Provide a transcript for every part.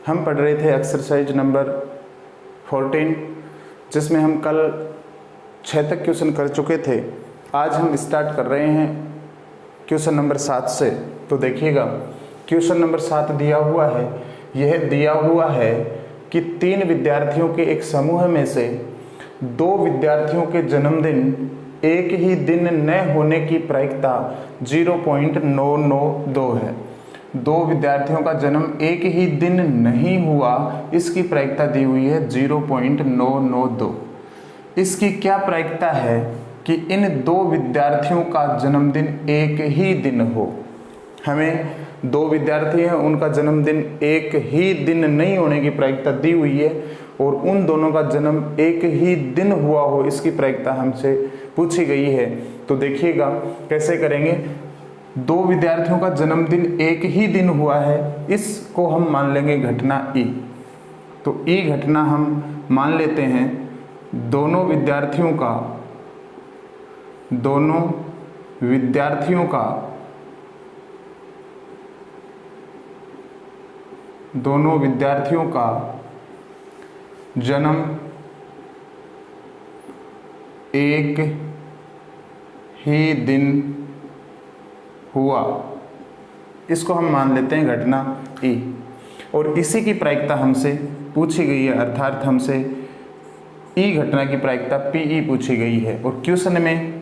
हम पढ़ रहे थे एक्सरसाइज नंबर 14, जिसमें हम कल 6 तक क्वेश्चन कर चुके थे। आज हम स्टार्ट कर रहे हैं क्वेश्चन नंबर 7 से। तो देखिएगा, क्वेश्चन नंबर 7 दिया हुआ है। यह दिया हुआ है कि 3 विद्यार्थियों के एक समूह में से 2 विद्यार्थियों के जन्मदिन एक ही दिन न होने की प्रायिकता 0.992 है। 2 विद्यार्थियों का जन्म एक ही दिन नहीं हुआ, इसकी प्रायिकता दी हुई है 0.992। इसकी क्या प्रायिकता है कि इन 2 विद्यार्थियों का जन्मदिन एक ही दिन हो। हमें 2 विद्यार्थी हैं, उनका जन्मदिन एक ही दिन नहीं होने की प्रायिकता दी हुई है और उन दोनों का जन्म एक ही दिन हुआ हो, इसकी प्रायिकता हमसे पूछी गई है। तो देखिएगा कैसे करेंगे। 2 विद्यार्थियों का जन्मदिन एक ही दिन हुआ है, इसको हम मान लेंगे घटना ई। तो ई घटना हम मान लेते हैं दोनों विद्यार्थियों का जन्म एक ही दिन हुआ, इसको हम मान लेते हैं घटना ई। और इसी की प्रायिकता हमसे पूछी गई है, अर्थात हमसे ई घटना की प्रायिकता पीई पूछी गई है। और क्वेश्चन में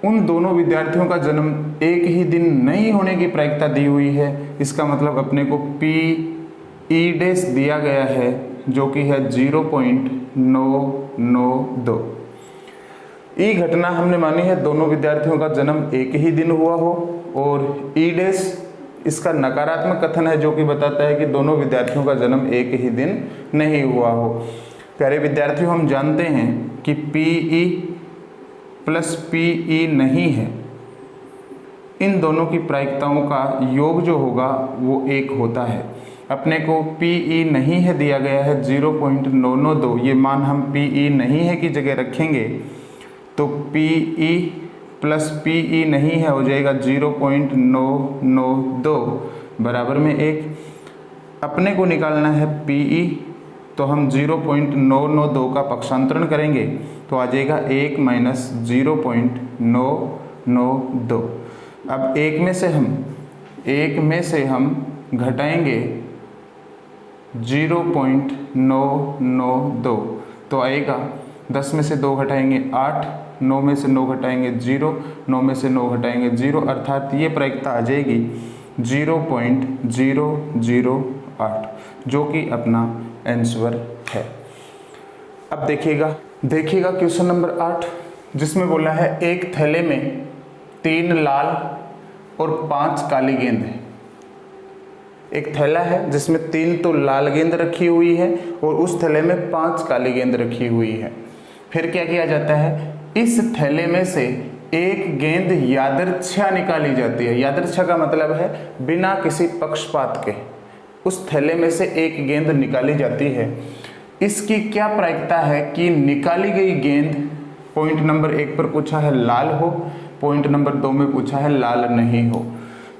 उन दोनों विद्यार्थियों का जन्म एक ही दिन नहीं होने की प्रायिकता दी हुई है। इसका मतलब अपने को पी ई डैश दिया गया है, जो कि है 0.992। ई घटना हमने मानी है दोनों विद्यार्थियों का जन्म एक ही दिन हुआ हो, और ई डैश इसका नकारात्मक कथन है, जो कि बताता है कि दोनों विद्यार्थियों का जन्म एक ही दिन नहीं हुआ हो। प्यारे विद्यार्थियों, हम जानते हैं कि पीई प्लस पीई नहीं है, इन दोनों की प्रायिकताओं का योग जो होगा वो 1 होता है। अपने को पीई नहीं है दिया गया है 0.992, ये मान हम पीई नहीं है की जगह रखेंगे तो पीई प्लस पीई नहीं है हो जाएगा 0.992 बराबर में 1। अपने को निकालना है पीई, तो हम 0.992 का पक्षांतरण करेंगे तो आ जाएगा 1 माइनस 0.992। अब 1 में से हम घटाएंगे 0.992 तो आएगा 10 में से 2 घटाएंगे 8, 9 में से 9 घटाएंगे 0, 9 में से 9 घटाएंगे 0, अर्थात ये प्रायिकता आ जाएगी 0.008, जो कि अपना आंसर है। अब देखिएगा क्वेश्चन नंबर 8, जिसमें बोला है एक थैले में 3 लाल और 5 काली गेंद है। एक थैला है जिसमें 3 तो लाल गेंद रखी हुई है और उस थैले में 5 काली गेंद रखी हुई है। फिर क्या किया जाता है, इस थैले में से एक गेंद यादृच्छा निकाली जाती है। यादृच्छा का मतलब है बिना किसी पक्षपात के उस थैले में से एक गेंद निकाली जाती है। इसकी क्या प्रायिकता है कि निकाली गई गेंद पॉइंट नंबर 1 पर पूछा है लाल हो, पॉइंट नंबर 2 में पूछा है लाल नहीं हो।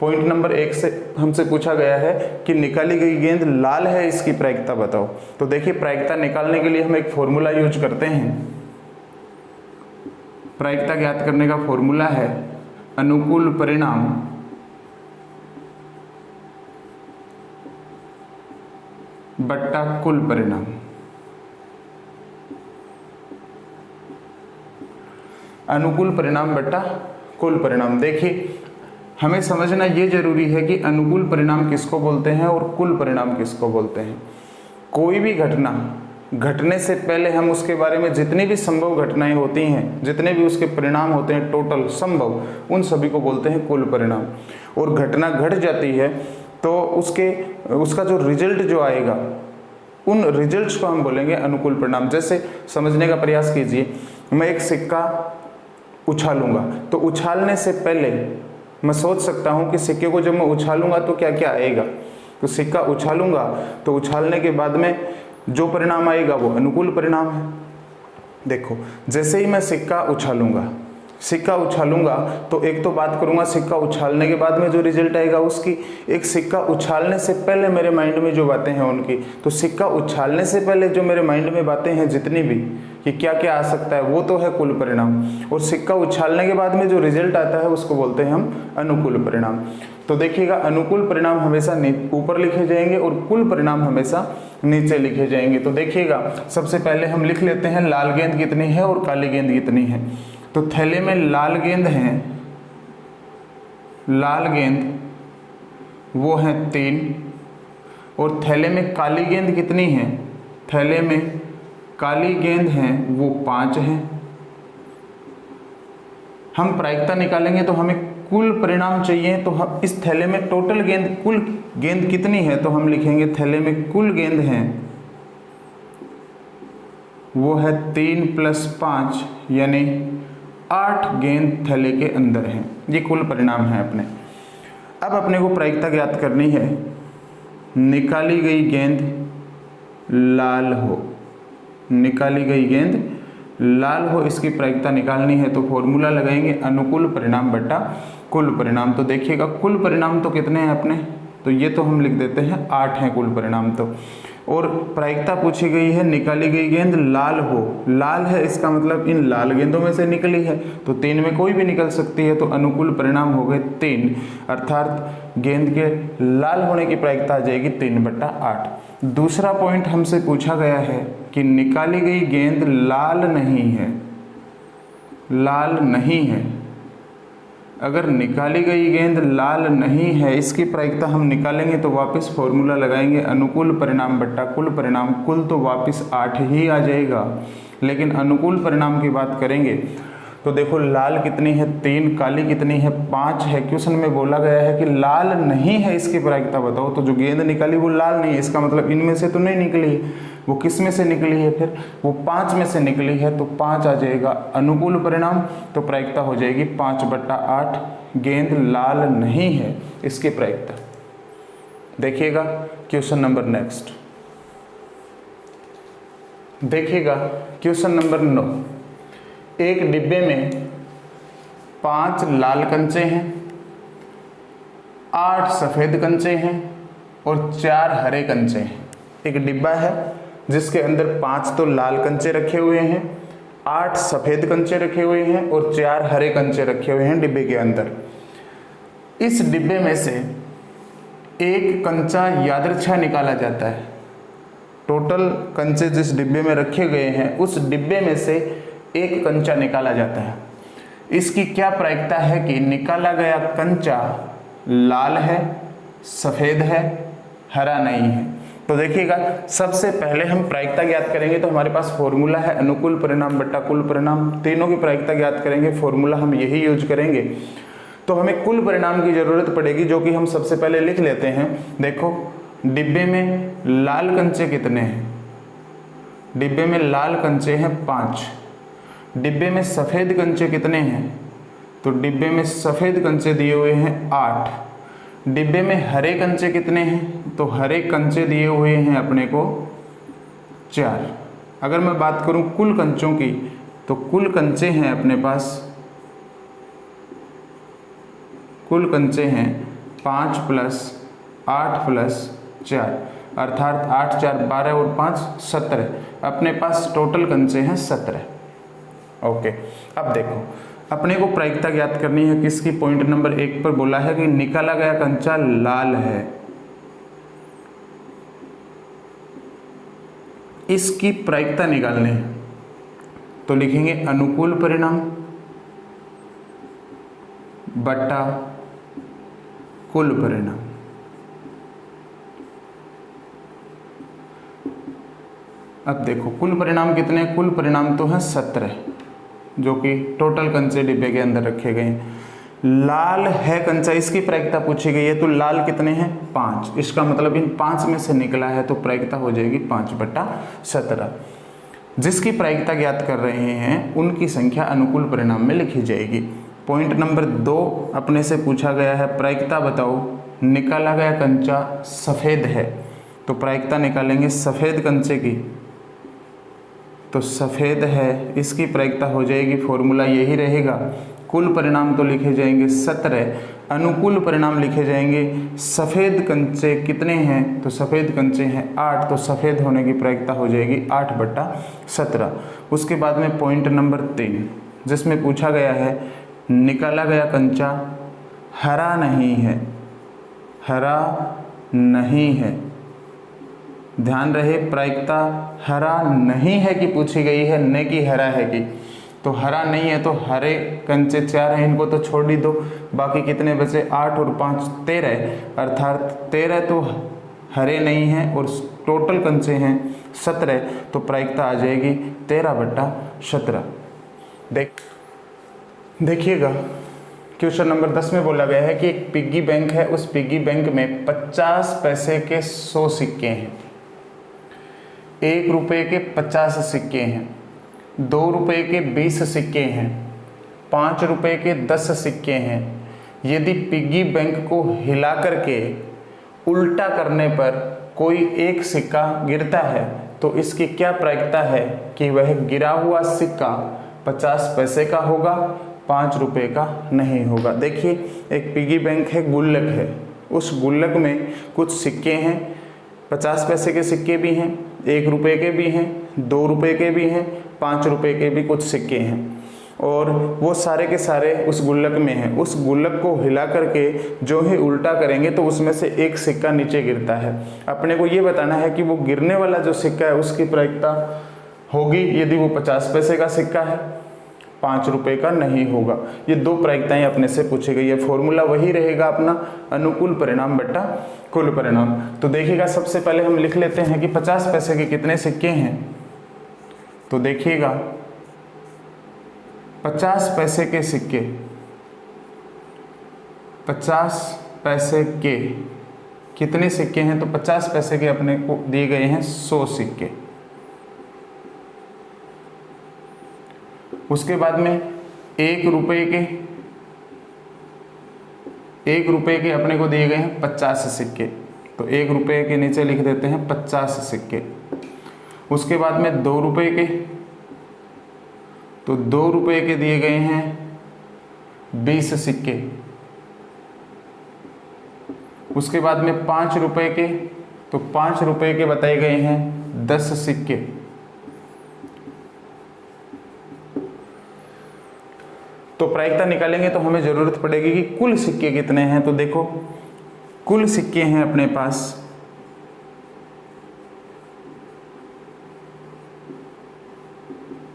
पॉइंट नंबर 1 से हमसे पूछा गया है कि निकाली गई गेंद लाल है, इसकी प्रायिकता बताओ। तो देखिए, प्रायिकता निकालने के लिए हम एक फॉर्मूला यूज करते हैं। प्रायिकता ज्ञात करने का फॉर्मूला है अनुकूल परिणाम बट्टा कुल परिणाम। अनुकूल परिणाम बट्टा कुल परिणाम। देखिए, हमें समझना ये जरूरी है कि अनुकूल परिणाम किसको बोलते हैं और कुल परिणाम किसको बोलते हैं। कोई भी घटना घटने से पहले हम उसके बारे में जितनी भी संभव घटनाएं होती हैं, जितने भी उसके परिणाम होते हैं टोटल संभव, उन सभी को बोलते हैं कुल परिणाम। और घटना घट जाती है तो उसका जो रिजल्ट जो आएगा, उन रिजल्ट्स को हम बोलेंगे अनुकूल परिणाम। जैसे समझने का प्रयास कीजिए, मैं एक सिक्का उछालूंगा तो उछालने से पहले मैं सोच सकता हूं कि सिक्के को जब मैं उछालूंगा तो क्या क्या आएगा। तो सिक्का उछालूंगा तो उछालने के बाद में जो परिणाम आएगा वो अनुकूल परिणाम है। देखो, जैसे ही मैं सिक्का उछालूंगा, सिक्का उछालूंगा तो एक तो बात करूंगा सिक्का उछालने के बाद में जो रिजल्ट आएगा उसकी, एक सिक्का उछालने से पहले मेरे माइंड में जो बातें हैं उनकी। तो सिक्का उछालने से पहले जो मेरे माइंड में बातें हैं जितनी भी कि क्या क्या आ सकता है वो तो है कुल परिणाम, और सिक्का उछालने के बाद में जो रिजल्ट आता है उसको बोलते हैं हम अनुकूल परिणाम। तो देखिएगा अनुकूल परिणाम हमेशा ऊपर लिखे जाएंगे और कुल परिणाम हमेशा नीचे लिखे जाएंगे। तो देखिएगा सबसे पहले हम लिख लेते हैं लाल गेंद कितनी है और काली गेंद कितनी है। तो थैले में लाल गेंद है, लाल गेंद वो है 3, और थैले में काली गेंद कितनी है, थैले में काली गेंद है वो 5 है। हम प्रायिकता निकालेंगे तो हमें कुल परिणाम चाहिए, तो हम इस थैले में टोटल गेंद, कुल गेंद कितनी है, तो हम लिखेंगे थैले में कुल गेंद है वो है 3 + 5 यानी 8 गेंद थैले के अंदर है। ये कुल परिणाम है अपने। अब अपने को प्रायिकता ज्ञात करनी है, निकाली गई गेंद लाल हो, निकाली गई गेंद लाल हो, इसकी प्रायिकता निकालनी है। तो फॉर्मूला लगाएंगे अनुकूल परिणाम बटा कुल परिणाम। तो देखिएगा कुल परिणाम तो कितने हैं अपने, तो ये तो हम लिख देते हैं 8 हैं कुल परिणाम तो। और प्रायिकता पूछी गई है निकाली गई गेंद लाल हो, लाल है इसका मतलब इन लाल गेंदों में से निकली है, तो 3 में कोई भी निकल सकती है, तो अनुकूल परिणाम हो गए 3, अर्थात गेंद के लाल होने की प्रायिकता आ जाएगी 3/8। दूसरा पॉइंट हमसे पूछा गया है कि निकाली गई गेंद लाल नहीं है, लाल नहीं है। अगर निकाली गई गेंद लाल नहीं है, इसकी प्रायिकता हम निकालेंगे तो वापस फॉर्मूला लगाएंगे अनुकूल परिणाम बट्टा कुल परिणाम। कुल तो वापस 8 ही आ जाएगा, लेकिन अनुकूल परिणाम की बात करेंगे तो देखो लाल कितनी है 3, काली कितनी है 5 है। क्वेश्चन में बोला गया है कि लाल नहीं है, इसकी प्रायिकता बताओ। तो जो गेंद निकाली वो लाल नहीं है, इसका मतलब इनमें से तो नहीं निकली है, वो किस में से निकली है, फिर वो 5 में से निकली है, तो 5 आ जाएगा अनुकूल परिणाम। तो प्रायिकता हो जाएगी 5/8, गेंद लाल नहीं है इसकी प्रायिकता। देखिएगा क्वेश्चन नंबर नेक्स्ट, देखिएगा क्वेश्चन नंबर 9। एक डिब्बे में 5 लाल कंचे हैं, 8 सफ़ेद कंचे हैं और 4 हरे कंचे हैं। एक डिब्बा है जिसके अंदर 5 तो लाल कंचे रखे हुए हैं, 8 सफ़ेद कंचे रखे हुए हैं और 4 हरे कंचे रखे हुए हैं डिब्बे के अंदर। इस डिब्बे में से एक कंचा यादृच्छा निकाला जाता है। टोटल कंचे जिस डिब्बे में रखे गए हैं उस डिब्बे में से एक कंचा निकाला जाता है। इसकी क्या प्रायिकता है कि निकाला गया कंचा लाल है, सफ़ेद है, हरा नहीं है। तो देखिएगा सबसे पहले हम प्रायिकता ज्ञात करेंगे, तो हमारे पास फॉर्मूला है अनुकूल परिणाम बट्टा कुल परिणाम। तीनों की प्रायिकता ज्ञात करेंगे, फॉर्मूला हम यही यूज करेंगे। तो हमें कुल परिणाम की जरूरत पड़ेगी, जो कि हम सबसे पहले लिख लेते हैं। देखो डिब्बे में लाल कंचे कितने हैं, डिब्बे में लाल कंचे हैं 5। डिब्बे में सफ़ेद कंचे कितने हैं, तो डिब्बे में सफ़ेद कंचे दिए हुए हैं 8। डिब्बे में हरे कंचे कितने हैं, तो हरे कंचे दिए हुए हैं अपने को 4। अगर मैं बात करूं कुल कंचों की, तो कुल कंचे हैं अपने पास, कुल कंचे हैं 5 + 8 + 4, अर्थात 8 × 4 = 12 और 5 = 17। अपने पास टोटल कंचे हैं 17। ओके, अब देखो अपने को प्रायिकता ज्ञात करनी है किसकी। पॉइंट नंबर 1 पर बोला है कि निकाला गया कंचा लाल है, इसकी प्रायिकता निकालनी है। तो लिखेंगे अनुकूल परिणाम बट्टा कुल परिणाम। अब देखो कुल परिणाम कितने, कुल परिणाम तो है 17, जो कि टोटल कंचे डिब्बे के अंदर रखे गए हैं। लाल है कंचा, इसकी प्रायिकता पूछी गई है, तो लाल कितने हैं 5, इसका मतलब इन 5 में से निकला है, तो प्रायिकता हो जाएगी 5/17। जिसकी प्रायिकता ज्ञात कर रहे हैं उनकी संख्या अनुकूल परिणाम में लिखी जाएगी। पॉइंट नंबर 2 अपने से पूछा गया है, प्रायिकता बताओ निकाला गया कंचा सफ़ेद है, तो प्रायिकता निकालेंगे सफ़ेद कंचे की। तो सफ़ेद है, इसकी प्रायिकता हो जाएगी, फॉर्मूला यही रहेगा कुल परिणाम तो लिखे जाएंगे 17, अनुकूल परिणाम लिखे जाएंगे। सफ़ेद कंचे कितने हैं, तो सफ़ेद कंचे हैं 8, तो सफ़ेद होने की प्रायिकता हो जाएगी 8/17। उसके बाद में पॉइंट नंबर 3 जिसमें पूछा गया है निकाला गया कंचा हरा नहीं है, हरा नहीं है। ध्यान रहे प्रायिकता हरा नहीं है कि पूछी गई है, न कि हरा है कि। तो हरा नहीं है तो हरे कंचे 4 हैं, इनको तो छोड़ ही दो। बाकी कितने बचे 8 और 5 13, अर्थात 13 तो हरे नहीं हैं और टोटल कंचे हैं 17, तो प्रायिकता आ जाएगी 13/17। देखिएगा क्वेश्चन नंबर 10 में बोला गया है कि एक पिग्गी बैंक है, उस पिग्गी बैंक में 50 पैसे के 100 सिक्के हैं, 1 रुपये के 50 सिक्के हैं, 2 रुपये के 20 सिक्के हैं, 5 रुपये के 10 सिक्के हैं। यदि पिग्गी बैंक को हिला करके उल्टा करने पर कोई एक सिक्का गिरता है तो इसकी क्या प्रायिकता है कि वह गिरा हुआ सिक्का 50 पैसे का होगा, 5 रुपये का नहीं होगा। देखिए एक पिगी बैंक है, गुल्लक है, उस गुल्लक में कुछ सिक्के हैं, 50 पैसे के सिक्के भी हैं, 1 रुपये के भी हैं, 2 रुपये के भी हैं, 5 रुपये के भी कुछ सिक्के हैं और वो सारे के सारे उस गुल्लक में हैं। उस गुल्लक को हिला करके जो ही उल्टा करेंगे तो उसमें से एक सिक्का नीचे गिरता है। अपने को ये बताना है कि वो गिरने वाला जो सिक्का है उसकी प्रायिकता होगी यदि वो 50 पैसे का सिक्का है, 5 रुपये का नहीं होगा। ये 2 प्रायिकताएं अपने से पूछी गई है। फॉर्मूला वही रहेगा अपना, अनुकूल परिणाम बट्टा कुल परिणाम। तो देखिएगा सबसे पहले हम लिख लेते हैं कि 50 पैसे के कितने सिक्के हैं। तो देखिएगा 50 पैसे के सिक्के, 50 पैसे के कितने सिक्के हैं, तो 50 पैसे के अपने को दिए गए हैं 100 सिक्के। उसके बाद में 1 रुपये के अपने को दिए गए हैं 50 सिक्के, तो 1 रुपये के नीचे लिख देते हैं 50 सिक्के। उसके बाद में 2 रुपये के, तो 2 रुपये के दिए गए हैं 20 सिक्के। उसके बाद में 5 रुपये के, तो 5 रुपये के बताए गए हैं 10 सिक्के। तो प्रायिकता निकालेंगे तो हमें जरूरत पड़ेगी कि कुल सिक्के कितने हैं। तो देखो कुल सिक्के हैं अपने पास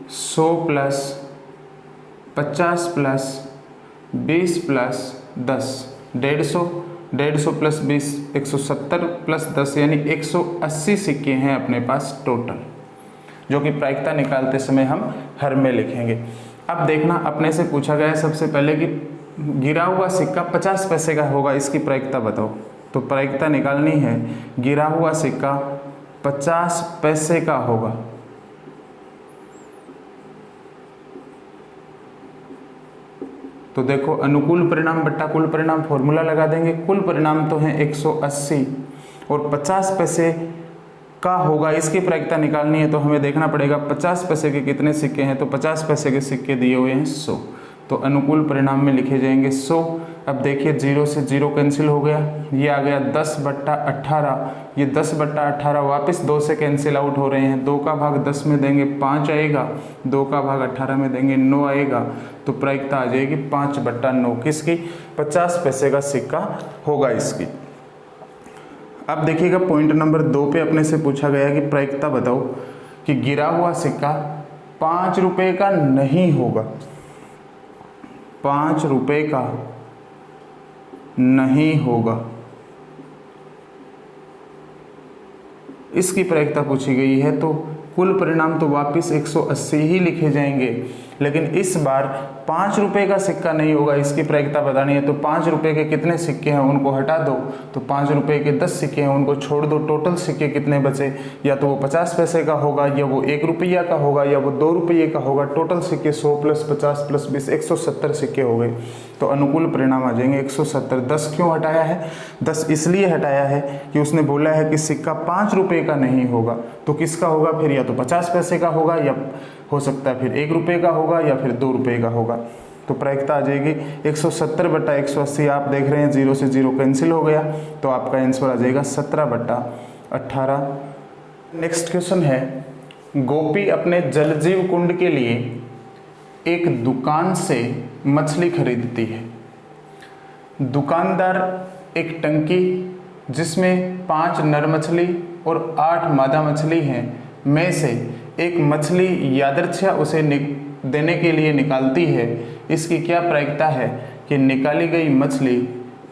100 plus 50 plus 20 plus 10, 150 plus 20 170 plus 10 यानी 180 सिक्के हैं अपने पास टोटल, जो कि प्रायिकता निकालते समय हम हर में लिखेंगे। अब देखना अपने से पूछा गया है सबसे पहले कि गिरा हुआ सिक्का 50 पैसे का होगा, इसकी प्रायिकता बताओ। तो प्रायिकता निकालनी है, गिरा हुआ सिक्का 50 पैसे का होगा। तो देखो अनुकूल परिणाम बट्टा कुल परिणाम फॉर्मूला लगा देंगे। कुल परिणाम तो है 180 और 50 पैसे का होगा, इसकी प्रायिकता निकालनी है तो हमें देखना पड़ेगा 50 पैसे के कितने सिक्के हैं। तो 50 पैसे के सिक्के दिए हुए हैं 100, तो अनुकूल परिणाम में लिखे जाएंगे 100। अब देखिए 0 से 0 कैंसिल हो गया, ये आ गया 10/18, ये 10/18 वापस 2 से कैंसिल आउट हो रहे हैं। 2 का भाग 10 में देंगे 5 आएगा, 2 का भाग 18 में देंगे 9 आएगा, तो प्रायिकता आ जाएगी 5/9 किसकी, 50 पैसे का सिक्का होगा इसकी। अब देखिएगा पॉइंट नंबर 2 पे अपने से पूछा गया कि प्रायिकता बताओ कि गिरा हुआ सिक्का 5 रुपये का नहीं होगा, 5 रुपये का नहीं होगा, इसकी प्रायिकता पूछी गई है। तो कुल परिणाम तो वापस 180 ही लिखे जाएंगे, लेकिन इस बार 5 रुपये का सिक्का नहीं होगा, इसकी प्रायिकता बतानी है। तो 5 रुपये के कितने सिक्के हैं उनको हटा दो, तो 5 रुपये के 10 सिक्के हैं उनको छोड़ दो। टोटल सिक्के कितने बचे, या तो वो 50 पैसे का होगा, या वो 1 रुपया का होगा, या वो 2 रुपये का होगा। टोटल सिक्के 100 प्लस 50 प्लस 20 170 सिक्के हो गए, तो अनुकूल परिणाम आ जाएंगे 170। 10 क्यों हटाया है, 10 इसलिए हटाया है कि उसने बोला है कि सिक्का 5 रुपये का नहीं होगा, तो किसका होगा फिर, या तो 50 पैसे का होगा, या हो सकता है फिर 1 रुपये का होगा, या फिर 2 रुपये का होगा। तो प्रायिकता आ जाएगी 170/180। आप देख रहे हैं 0 से 0 कैंसिल हो गया, तो आपका आंसर आ जाएगा 17/18। नेक्स्ट क्वेश्चन है, गोपी अपने जलजीव कुंड के लिए एक दुकान से मछली खरीदती है। दुकानदार एक टंकी जिसमें 5 नर मछली और 8 मादा मछली हैं में से एक मछली यादृच्छा उसे देने के लिए निकालती है। इसकी क्या प्रायिकता है कि निकाली गई मछली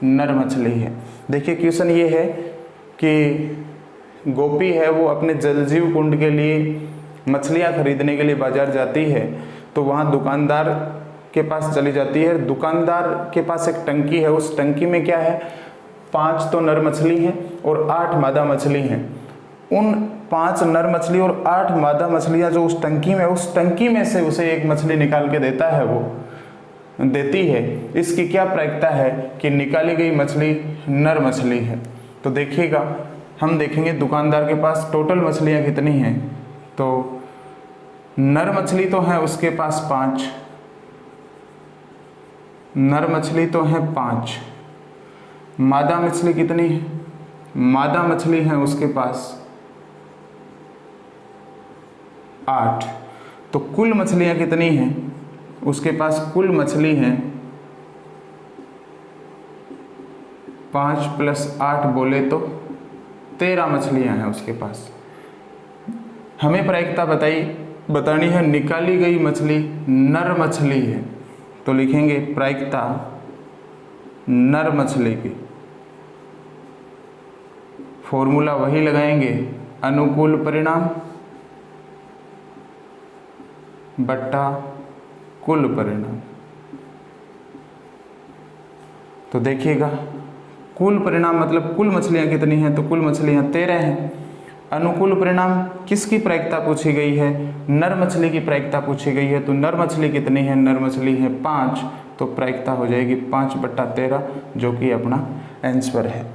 नर मछली है। देखिए क्वेश्चन ये है कि गोपी है वो अपने जलजीव कुंड के लिए मछलियाँ खरीदने के लिए बाजार जाती है, तो वहाँ दुकानदार के पास चली जाती है। दुकानदार के पास एक टंकी है, उस टंकी में क्या है, 5 तो नर मछली हैं और 8 मादा मछली हैं। उन 5 नर मछली और 8 मादा मछलियाँ जो उस टंकी में, उस टंकी में से उसे एक मछली निकाल के देता है, वो देती है। इसकी क्या प्रायिकता है कि निकाली गई मछली नर मछली है। तो देखिएगा, हम देखेंगे दुकानदार के पास टोटल मछलियाँ कितनी हैं। तो नर मछली तो है उसके पास 5, नर मछली तो है 5, मादा मछली कितनी है, मादा मछली है उसके पास 8। तो कुल मछलियां कितनी हैं उसके पास, कुल मछली हैं 5 + 8 बोले तो 13 मछलियां हैं उसके पास। हमें प्रायिकता बतानी है, निकाली गई मछली नर मछली है, तो लिखेंगे प्रायिकता नर मछली की। फॉर्मूला वही लगाएंगे, अनुकूल परिणाम बट्टा कुल परिणाम। तो देखिएगा, कुल परिणाम मतलब कुल मछलियां कितनी हैं, तो कुल मछलियां 13 हैं। अनुकूल परिणाम किसकी प्रायिकता पूछी गई है, नर मछली की प्रायिकता पूछी गई है। तो नर मछली कितनी है, नर मछली है 5, तो प्रायिकता हो जाएगी 5/13, जो कि अपना आंसर है।